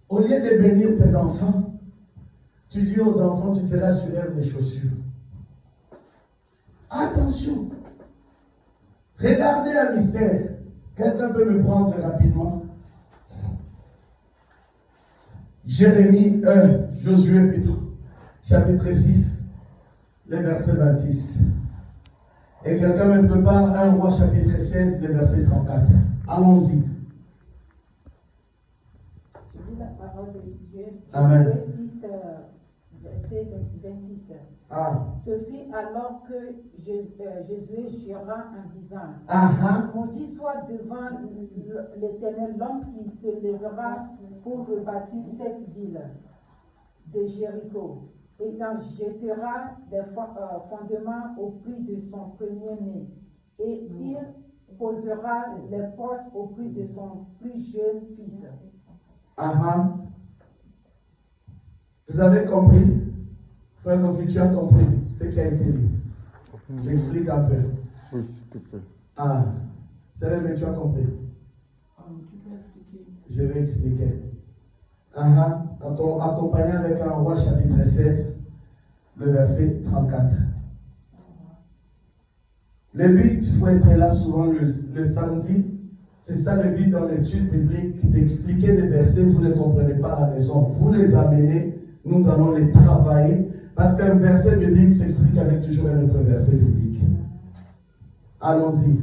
Au lieu de bénir tes enfants, tu dis aux enfants, tu seras sur mes chaussures. Attention. Regardez un mystère. Quelqu'un peut me prendre rapidement. Josué plutôt, chapitre 6, le verset 26. Et quelqu'un me prépare 1 Roi chapitre 16, le verset 34. Allons-y. Je lis la parole de Dieu. Amen. Josué 6, verset 26. Ce fut alors que Josué jura en disant, maudit soit devant l'Éternel l'homme qui se lèvera pour rebâtir cette ville de Jéricho. Et il en jettera les fondements au prix de son premier-né. Et il posera les portes au prix de son plus jeune fils. Vous avez compris? Frère Kofi, tu as compris ce qui a été dit. J'explique un peu. Oui, s'il te plaît. C'est vrai, mais tu as compris. Tu peux expliquer. Je vais expliquer. Accompagné avec 1 Roi chapitre 16, le verset 34. Le but, il faut être là souvent le samedi. C'est ça le but dans l'étude biblique, d'expliquer des versets, vous ne les comprenez pas à la maison. Vous les amenez, nous allons les travailler, parce qu'un verset biblique s'explique avec toujours un autre verset biblique. Allons-y.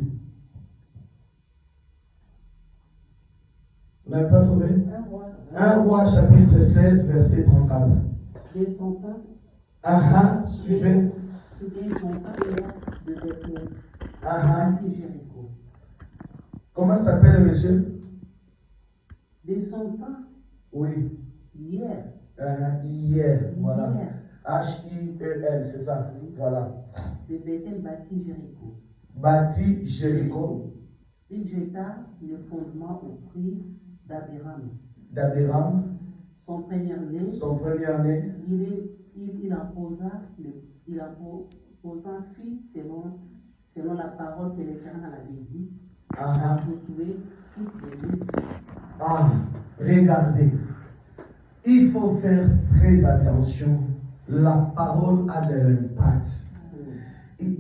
Vous n'avez pas trouvé? 1 Roi chapitre 16, verset 34. Suivez. Comment s'appelle le monsieur? Descendant. Oui. Hier. Hier, voilà. H-I-E-L, c'est ça. Voilà. De Bethel bâtit Jéricho. Bâtit Jéricho. Il jeta le fondement au prix d'Abiram. Son premier-né. Il en posa un fils selon la parole que l'Éternel avait dit. Josué, fils de Nun. Regardez. Il faut faire très attention. La parole a de l'impact.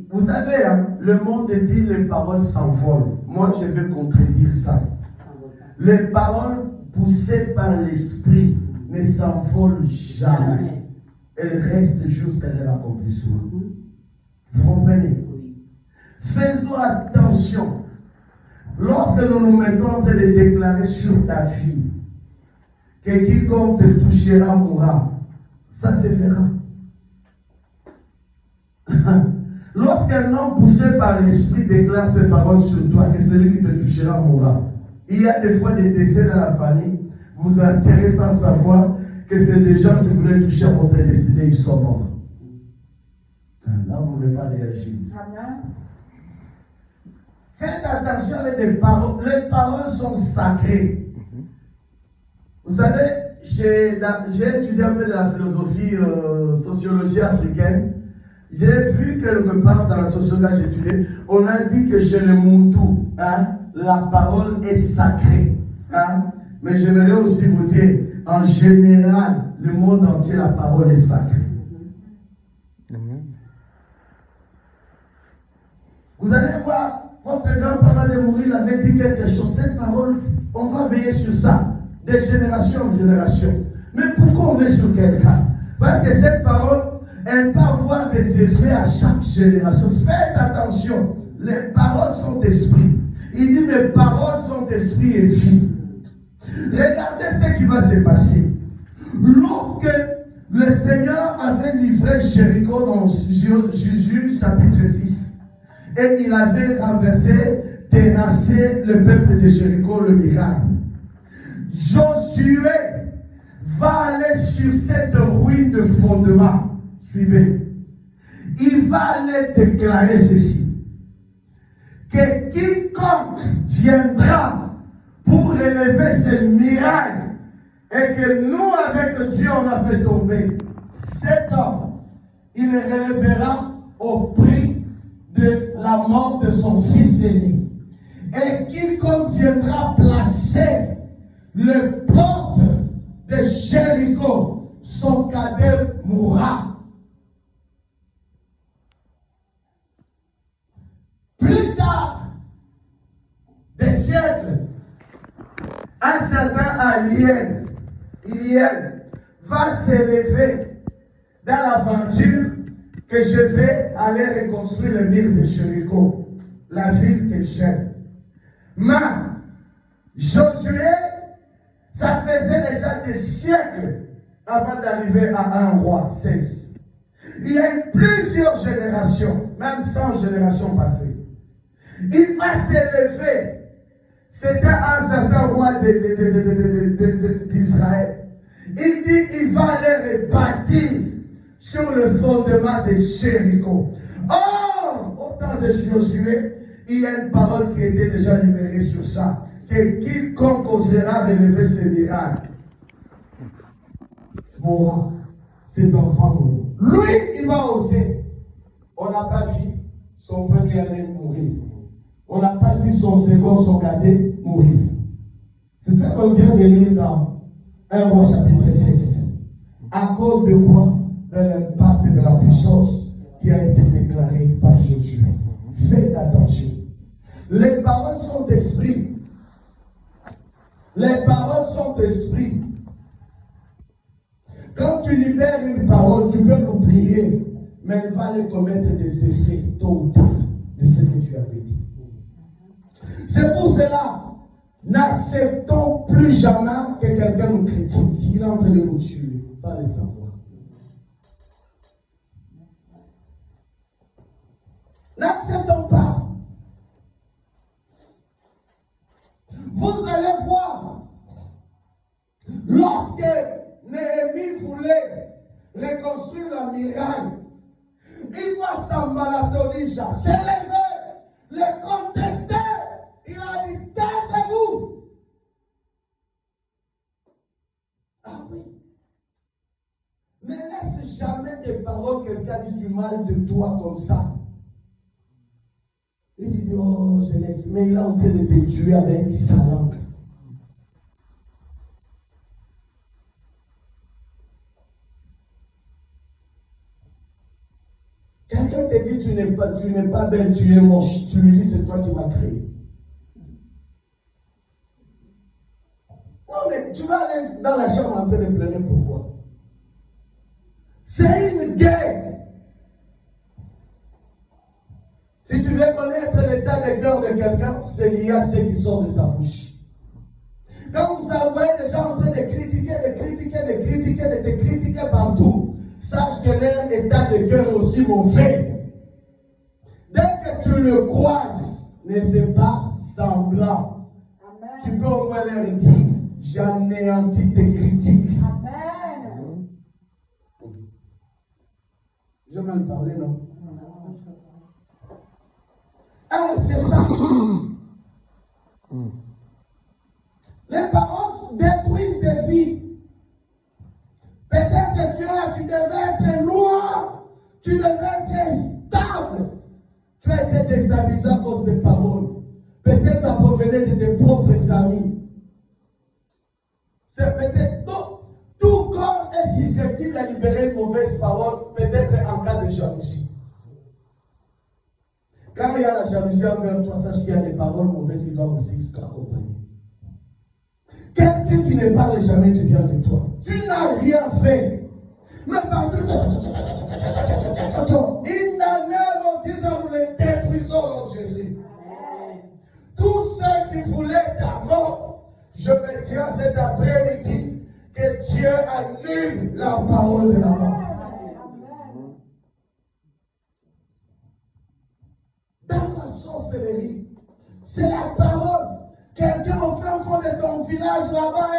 Vous savez, le monde dit les paroles s'envolent. Moi, je vais contredire ça. Les paroles poussées par l'esprit ne s'envolent jamais. Elles restent jusqu'à leur accomplissement. Vous comprenez? Faisons attention. Lorsque nous nous mettons en train de déclarer sur ta vie que quiconque te touchera mourra, ça se fera. Lorsqu'un homme poussé par l'esprit déclare ces paroles sur toi, que celui qui te touchera mourra. Il y a des fois des décès dans la famille, vous enterrez sans savoir que c'est des gens qui voulaient toucher à votre destinée, ils sont morts. Là, vous ne voulez pas réagir. Faites attention avec les paroles. Les paroles sont sacrées. Vous savez, j'ai étudié un peu de la philosophie, sociologie africaine. J'ai vu quelque part dans la sociologie que j'ai étudiée, on a dit que chez le Muntu, la parole est sacrée. Mais j'aimerais aussi vous dire, en général, le monde entier, la parole est sacrée. Vous allez voir, votre grand-parent de mourir, il avait dit quelque chose. Cette parole, on va veiller sur ça, de génération en génération. Mais pourquoi on veille sur quelqu'un? Parce que cette parole, elle peut avoir des effets à chaque génération. Faites attention, les paroles sont esprit. Il dit, mes paroles sont esprit et vie. Regardez ce qui va se passer. Lorsque le Seigneur avait livré Jéricho dans Jésus chapitre 6, et il avait renversé, terrassé le peuple de Jéricho, le miracle. Josué va aller sur cette ruine de fondement. Suivez. Il va aller déclarer ceci. Que quiconque viendra pour relever ce miracle et que nous, avec Dieu, on a fait tomber, cet homme, il le relèvera au prix de la mort de son fils aîné. Et quiconque viendra placer le porte de de Jéricho, son cadet mourra. Plus tard, des siècles, un certain Iliel va s'élever dans l'aventure que je vais aller reconstruire le mur de Jéricho, la ville que j'aime. Mais Josué, ça faisait déjà des siècles avant d'arriver à un roi, 16. Il y a eu plusieurs générations, même 100 générations passées. Il va s'élever. C'était un certain roi d'Israël. Il dit, il va aller rebâtir sur le fondement de Jéricho. Or, au temps de Josué, il y a une parole qui était déjà libérée sur ça. Que quiconque osera relever ce miracle mourra. Ses enfants mourront. Lui, il va oser. On n'a pas vu son premier année mourir. On n'a pas vu son second, son cadet mourir. C'est ça qu'on vient de lire dans 1 Roi chapitre 16. À cause de quoi? De l'impact de la puissance qui a été déclarée par Josué. Faites attention. Les paroles sont esprit. Les paroles sont esprit. Quand tu libères une parole, tu peux l'oublier, mais elle va aller commettre des effets tôt ou tard de ce que tu avais dit. C'est pour cela, n'acceptons plus jamais que quelqu'un nous critique. Il est en train de nous tuer, ça le savoir. N'acceptons pas. Vous allez voir, lorsque Néhémie voulait reconstruire la muraille, il voit Sanballat-Tobia s'élever, le contester. Il a dit, taisez-vous. Ah oui. Ne laisse jamais des paroles, quelqu'un dit du mal de toi comme ça. Il dit, oh, je laisse, mais il est en train de te tuer avec sa langue. Quelqu'un te dit, tu n'es pas belle, tu es moche. Tu lui dis, c'est toi qui m'as créé. Non, mais tu vas aller dans la chambre en train de pleurer, pourquoi? C'est une guerre. Si tu veux connaître l'état de cœur de quelqu'un, c'est lié à ce qui sort de sa bouche. Quand vous voyez les gens en train de critiquer, de te critiquer partout, sache que leur état de cœur est aussi mauvais. Dès que tu le croises, ne fais pas semblant. Amen. Tu peux au moins leur dire, j'anéantis tes critiques. Amen. Je vais mal parler, non? Ah, c'est ça. Les paroles détruisent des vies. Peut-être que tu es là, tu devais être loin, tu devais être stable. Tu as été déstabilisé à cause des paroles. Peut-être ça provenait de tes propres amis. C'est peut-être tout corps est susceptible à libérer une mauvaise parole, peut-être en cas de jalousie. Quand il y a la jalousie envers toi, sache qu'il y a des paroles mauvaises qui doivent aussi t'accompagner. Quelqu'un qui ne parle jamais du bien de toi, tu n'as rien fait. Mais partout, il n'a neuf dit nous les détruisons en Jésus. Tous ceux qui voulaient ta mort, je me tiens cet après-midi que Dieu annule la parole de la mort. Dans la sorcellerie, c'est la parole. Quelqu'un au fin fond de ton village là-bas,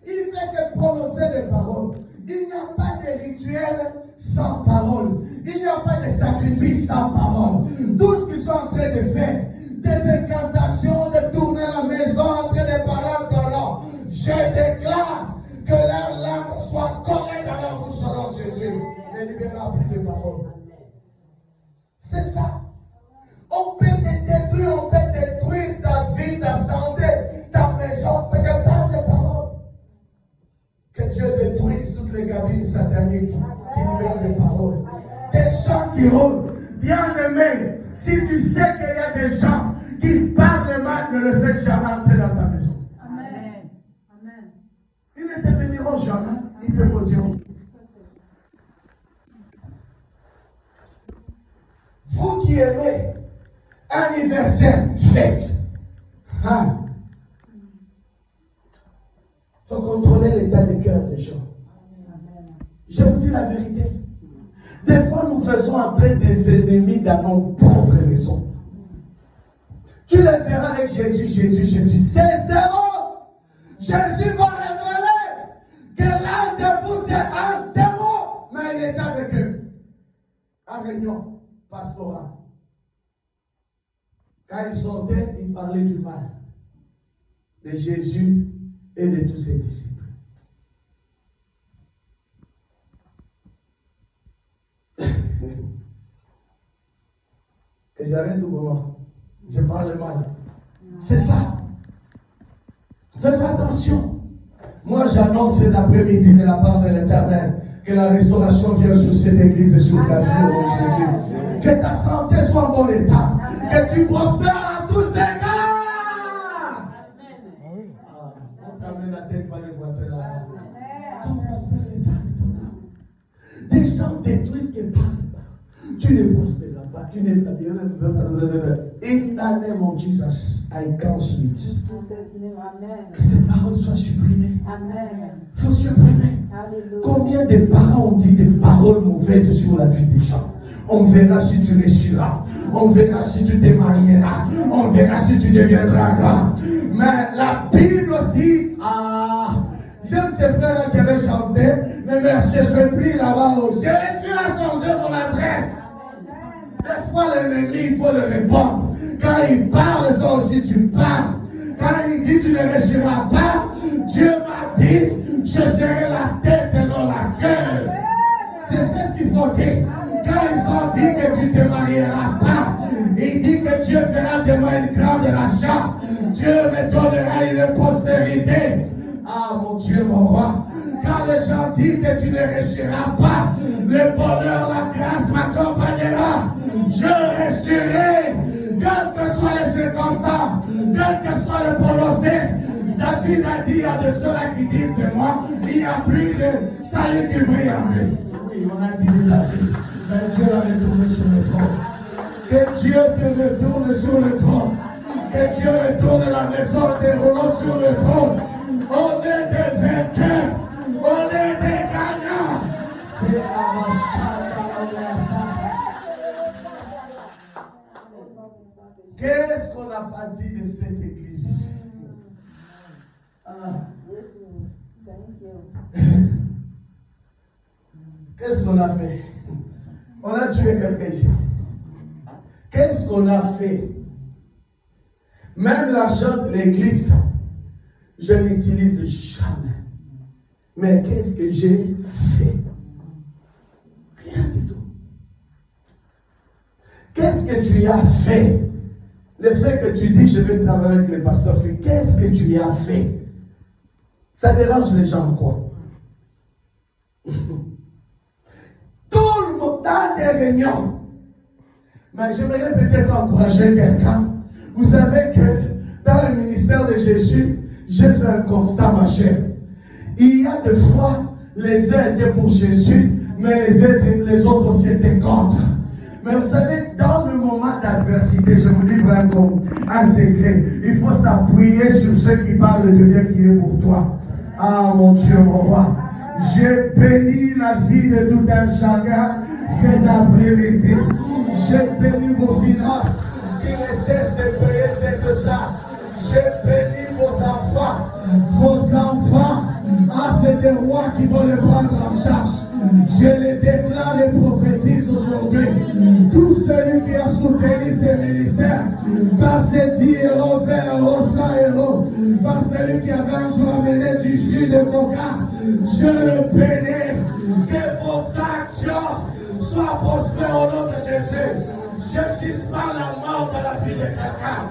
il fait que prononcer des paroles. Il n'y a pas de rituel sans parole. Il n'y a pas de sacrifice sans parole. Tout ce qu'ils sont en train de faire, des incantations, de tourner la maison, en train de parler en ton nom. Je déclare que leur langue soit collée dans leur bouche au nom de Jésus. Ne libérera plus de paroles. C'est ça. On peut te détruire, on peut détruire ta vie, ta santé, ta maison, peut-être par des paroles. sais qu'il y a des gens qui parlent mal, ne le faites jamais entrer dans ta maison. Amen. Amen. Ils ne te béniront jamais, ils te maudiront. Vous qui aimez anniversaire, fête. Il faut contrôler l'état des cœurs des gens. Je vous dis la vérité. Des fois, nous faisons entrer des ennemis dans nos propres maisons. Tu les verras avec Jésus. C'est zéro. Jésus va révéler que l'un de vous, c'est un démon. Mais il est avec eux. En réunion pastorale. Quand ils sortaient, ils parlaient du mal de Jésus et de tous ses disciples. Et j'arrête tout moment. Je parle mal. C'est ça. Faites attention. Moi, j'annonce cet après-midi de la part de l'Éternel que la restauration vient sur cette église et sur ta vie, au nom de Jésus. Que ta santé soit en bon état. Que tu prospères à tous égards. Amen. La tête par les voisins là. Tu prospères l'état de ton âme. Des gens détruisent et parlent pas. Tu ne prospéreras pas. Tu n'es pas bien. In the name of Jesus, I counsel it. Que ces paroles soient supprimées. Amen. Il faut supprimer. Alléluia. Combien de parents ont dit des paroles mauvaises sur la vie des gens? On verra si tu réussiras. On verra si tu te marieras. On verra si tu deviendras grand. Mais la Bible aussi, j'aime ces frères-là qui avaient chanté, ne me cherchez plus là-bas. J'ai réussi à changer mon adresse. Des fois, l'ennemi, il faut le répondre. Quand il parle, toi aussi tu parles. Quand il dit tu ne réussiras pas, Dieu m'a dit, je serai la tête et non la queue. C'est ce qu'il faut dire. Quand ils ont dit que tu ne te marieras pas, il dit que Dieu fera de moi une grande nation. Dieu me donnera une postérité. Ah mon Dieu, mon roi. Quand les gens disent que tu ne réussiras pas, le bonheur, la grâce m'accompagnera. Je réussirai, quelles que soient les circonstances, quel que soit le pronostic. David a dit à de ceux-là qui disent de moi, il n'y a plus de salut qui brille en lui. Oui, on a dit de David, mais Dieu l'a retourné sur le trône. Que Dieu te retourne sur le trône. Que Dieu retourne la maison des rouleaux sur le trône. On est des vainqueurs. On est des gagnants. C'est qu'est-ce qu'on n'a pas dit de cette église ici? Qu'est-ce qu'on a fait? On a tué quelqu'un ici. Qu'est-ce qu'on a fait? Même l'argent de l'église, je ne l'utilise jamais. Mais qu'est-ce que j'ai fait? Rien du tout. Qu'est-ce que tu as fait? Le fait que tu dis je vais travailler avec les pasteurs, qu'est-ce que tu as fait? Ça dérange les gens quoi? Tout le monde dans des réunions. Mais j'aimerais peut-être encourager quelqu'un. Vous savez que dans le ministère de Jésus, j'ai fait un constat majeur. Il y a des fois, les uns étaient pour Jésus, mais les autres aussi étaient contre. Mais vous savez, dans le moment d'adversité, je vous livre un secret. Il faut s'appuyer sur ceux qui parlent de Dieu qui est pour toi. Ah mon Dieu, mon roi. J'ai béni la vie de tout un chacun cet après-midi. J'ai béni vos finances qui ne cessent de payer cette ça. J'ai béni vos enfants. Vos enfants, c'est des rois qui vont les prendre en charge. Je les déclare et prophétise aujourd'hui. Tout celui qui a soutenu ces ministères, par ces 10 euros, 20 euros, 100 euros, par celui qui avait un jour amené du jus de coca, je le bénis. Que vos actions soient prospères au nom de Jésus. Je ne suis pas la mort de la vie de quelqu'un,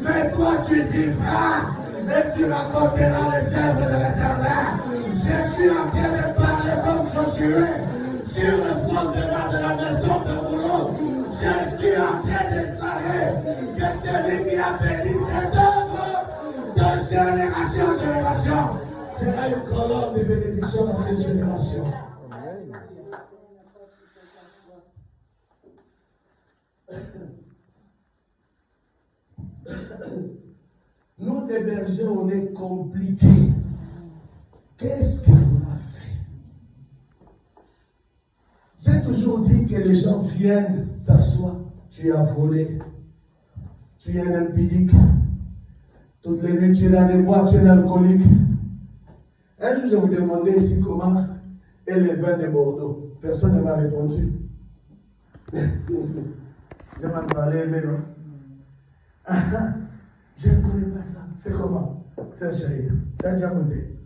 mais toi tu vivras et tu raconteras les œuvres de l'Éternel. Je suis en train de parler comme Josué sur le fondement de la maison de Rouleau. Je suis en train de déclarer c'est celui qui a béni cette œuvre de génération en génération. Sera une colonne de bénédiction dans cette génération. Nous, les bergers, on est compliqués. Qu'est-ce qu'on a fait? J'ai toujours dit que les gens viennent s'asseoir. Tu as volé. Tu es un impudique. Toutes les nuits, tu es dans les bois, tu es un alcoolique. Un jour, je vous demandais ici comment est le vin de Bordeaux. Personne ne m'a répondu. Je m'en parlais, mais non. Je ne connais pas ça. C'est comment? C'est un chéri. Tu as déjà goûté?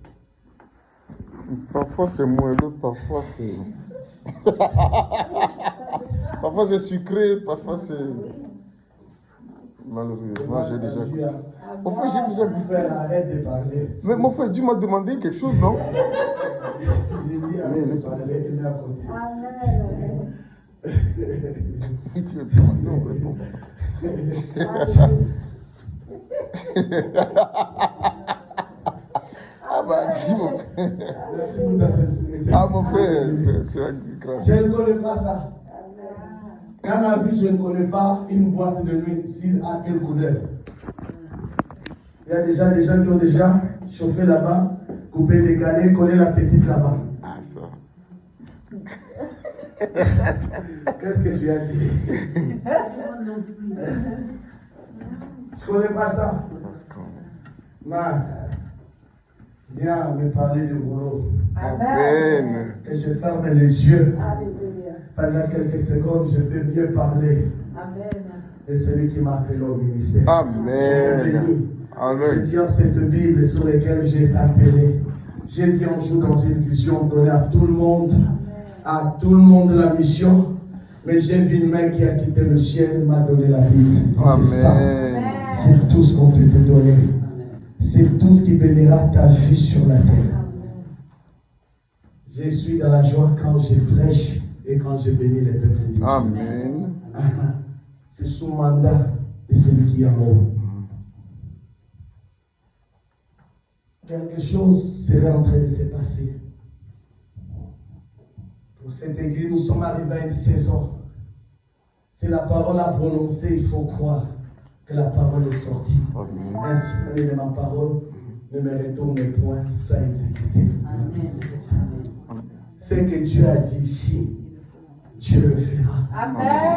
Parfois c'est moelleux, parfois c'est. Parfois c'est sucré, parfois c'est. Malheureusement, j'ai déjà goûté. Mon frère, j'ai déjà goûté. Arrête de parler. Mais mon frère, Dieu m'a demandé quelque chose, non? J'ai dit arrête de parler, il est à côté. Amen. Tu veux demander, on répond. Ah bah, dis mon frère. Merci pour ta sincérité. Ah mon frère, c'est grâce. Je ne connais pas ça. Dans ma vie, je ne connais pas une boîte de nuit s'il a quelle couleur. Il y a déjà des gens qui ont déjà chauffé là-bas, coupé, décalé, collé la petite là-bas. Ah ça. Qu'est-ce que tu as dit? Je ne connais pas ça. Ma, viens me parler du boulot. Amen. Et je ferme les yeux. Alléluia. Pendant quelques secondes, je peux mieux parler Amen. de celui qui m'a appelé au ministère. Amen. Je te bénis. Amen. Je tiens cette Bible sur laquelle j'ai été appelé. J'ai vu un jour dans une vision donner à tout le monde la mission. Mais j'ai vu une main qui a quitté le ciel, m'a donné la Bible. C'est ça. C'est tout ce qu'on peut te donner. C'est tout ce qui bénira ta vie sur la terre. Je suis dans la joie quand je prêche et quand je bénis les peuples de Dieu. Amen. C'est sous mandat de celui qui est en haut. Quelque chose serait en train de se passer. Pour cette église, nous sommes arrivés à une saison. C'est la parole à prononcer, il faut croire que la parole est sortie. Ainsi, de ma parole ne me retourne point sans exécuter. Ce que Dieu a dit ici, Dieu le fera. Amen.